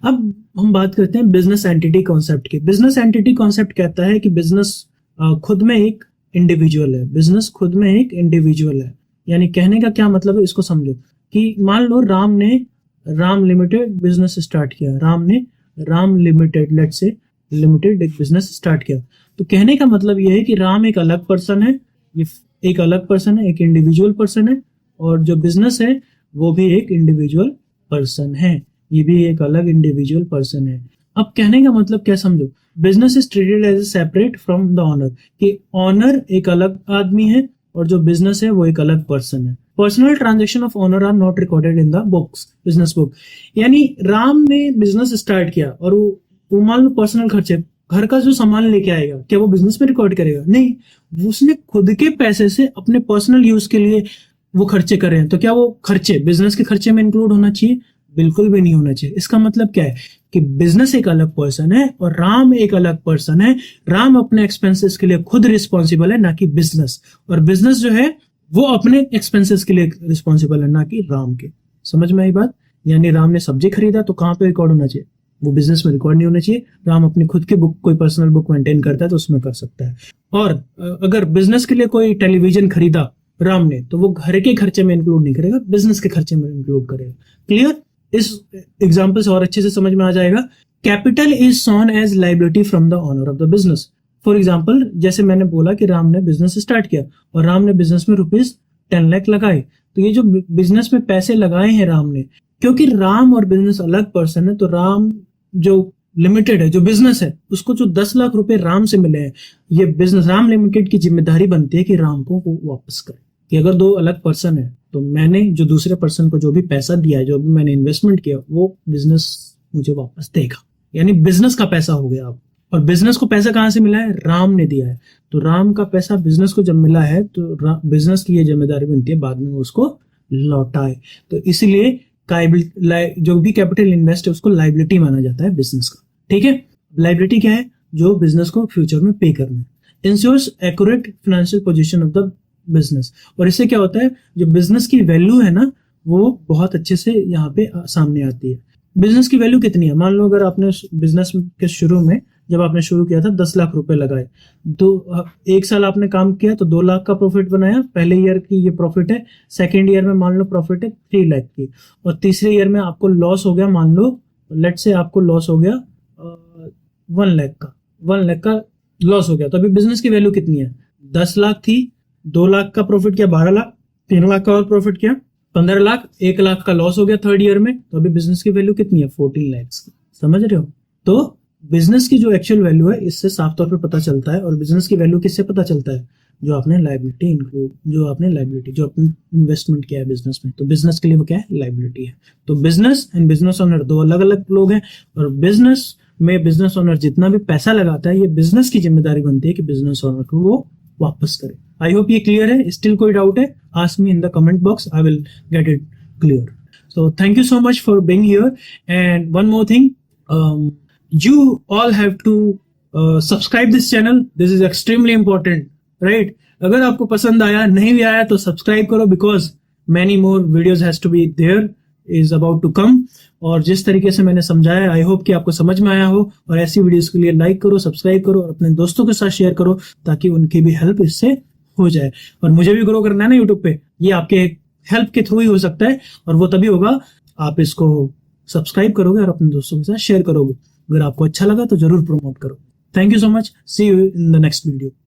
अब हम बात करते हैं बिजनेस एंटिटी कॉन्सेप्ट की। बिजनेस एंटिटी कॉन्सेप्ट कहता है कि बिजनेस खुद में एक इंडिविजुअल है। बिजनेस खुद में एक इंडिविजुअल है, यानी कहने का क्या मतलब है, इसको समझो कि मान लो राम लिमिटेड बिजनेस स्टार्ट किया। Ram limited, let's say limited एक बिजनेस स्टार्ट किया। तो कहने का मतलब यह है कि राम एक अलग पर्सन है, ये एक अलग पर्सन है, एक इंडिविजुअल पर्सन है, और जो बिजनेस है वो भी एक इंडिविजुअल पर्सन है, ये भी एक अलग इंडिविजुअल पर्सन है। अब कहने का मतलब क्या समझो, business is treated as separate from the owner, कि ओनर एक अलग आदमी है और जो बिजनेस है वो एक अलग पर्सन है। Personal transaction of owner are not recorded in the books, business book. यानी राम ने बिजनेस स्टार्ट किया और वो मान लो पर्सनल खर्चे, घर का जो सामान लेके आएगा, क्या वो बिजनेस में रिकॉर्ड करेगा? नहीं, उसने खुद के पैसे से अपने पर्सनल यूज के लिए वो खर्चे कर रहे हैं, तो क्या वो खर्चे बिजनेस के खर्चे में इंक्लूड होना चाहिए? बिल्कुल भी नहीं होना चाहिए। इसका मतलब क्या है कि बिजनेस एक अलग पर्सन है और राम एक अलग पर्सन है। राम अपने एक्सपेंसेस के लिए खुद रिस्पॉन्सिबल है, ना कि बिजनेस। और बिजनेस जो है वो अपने एक्सपेंसेस के लिए रिस्पॉन्सिबल है, ना कि राम के। समझ में आई बात? यानी राम ने सब्जी खरीदा तो कहाँ पे रिकॉर्ड होना चाहिए? वो बिजनेस में रिकॉर्ड नहीं होना चाहिए। राम अपनी खुद की बुक, कोई पर्सनल बुक मेंटेन करता है तो उसमें कर सकता है। और अगर बिजनेस के लिए कोई टेलीविजन खरीदा राम ने, तो वो घर के खर्चे में इंक्लूड नहीं करेगा, बिजनेस के खर्चे में इंक्लूड करेगा। क्लियर? इस एग्जाम्पल से और अच्छे से समझ में आ जाएगा। Capital is shown as liability from the owner of the business. For example, जैसे मैंने बोला कि राम ने बिजनेस स्टार्ट किया और राम ने बिजनेस में ₹10 लाख लगाए, तो ये जो बिजनेस में पैसे लगाए हैं राम ने, क्योंकि राम और बिजनेस अलग पर्सन है, तो राम जो लिमिटेड है, जो बिजनेस है, उसको जो 10 लाख रुपए राम से मिले हैं, ये बिजनेस राम लिमिटेड की जिम्मेदारी बनती है कि राम को वो वापस करे। कि अगर दो अलग पर्सन है तो मैंने जो दूसरे पर्सन को जो भी पैसा दिया है, जो भी मैंने इन्वेस्टमेंट किया, वो बिजनेस मुझे वापस देगा। यानी बिजनेस का पैसा हो गया अब। और बिजनेस को पैसा कहां से मिला है? राम ने दिया है। तो राम का पैसा बिजनेस को जब मिला है तो बिजनेस की ये जिम्मेदारी बनती है बाद में वो उसको लौटाए। तो इसीलिए जो भी कैपिटल इन्वेस्ट है उसको लाइबिलिटी माना जाता है बिजनेस का। ठीक है? लाइबिलिटी क्या है? जो बिजनेस को फ्यूचर में पे करना है। Insures accurate financial position of the business. और इससे क्या होता है, जो बिजनेस की वैल्यू है ना, वो बहुत अच्छे से यहाँ पे सामने आती है। बिजनेस की वैल्यू कितनी है? मान लो अगर आपने बिजनेस के शुरू में, जब आपने शुरू किया था, 10 लाख रुपए लगाए, तो एक साल आपने काम किया तो 2 लाख का प्रॉफिट बनाया, पहले ईयर की ये प्रॉफिट है। सेकेंड ईयर में मान लो प्रॉफिट है 3 लाख की, और तीसरे ईयर में आपको लॉस हो गया, मान लो लेट से आपको लॉस हो गया 1 लाख का, 1 लाख का लॉस हो गया। तो अभी बिजनेस की वैल्यू कितनी है? 10 लाख थी, 2 लाख का प्रॉफिट किया 12 लाख, 3 लाख का और प्रॉफिट किया 15 लाख, 1 लाख का लॉस हो गया थर्ड ईयर में। तो अभी बिजनेस की वैल्यू कितनी है? 14 लाख। समझ रहे हो? तो बिजनेस की जो एक्चुअल वैल्यू है इससे साफ तौर पे पता चलता है। और बिजनेस की वैल्यू किससे पता चलता है? जो आपने लाइबिलिटी जो आपने इन्वेस्टमेंट किया है बिजनेस में, तो बिजनेस के लिए वो क्या है? लाइबिलिटी है। तो बिजनेस एंड बिजनेस ओनर दो अलग अलग लोग हैं, और बिजनेस में बिजनेस ओनर जितना भी पैसा लगाता है, ये बिजनेस की जिम्मेदारी बनती है कि बिजनेस ओनर को वो वापस करे। आई होप ये क्लियर है। स्टिल कोई डाउट है? Ask me in the comment box, I will get it clear. So thank you so much for being here. And one more thing, you all have to subscribe this channel. This is extremely important, right? अगर आपको पसंद आया, नहीं भी आया तो subscribe करो, because many more videos has to be there, is about to come. और जिस तरीके से मैंने समझाया, आई होप कि आपको समझ में आया हो। और ऐसी वीडियोस के लिए लाइक करो, सब्सक्राइब करो और अपने दोस्तों के साथ शेयर करो, ताकि उनकी भी हेल्प इससे हो जाए। और मुझे भी ग्रो करना है ना यूट्यूब पे, ये आपके हेल्प के थ्रू ही हो सकता है, और वो तभी होगा आप इसको सब्सक्राइब करोगे और अपने दोस्तों के साथ शेयर करोगे। अगर आपको अच्छा लगा तो जरूर प्रमोट करो। Thank you so much, see you in the next video.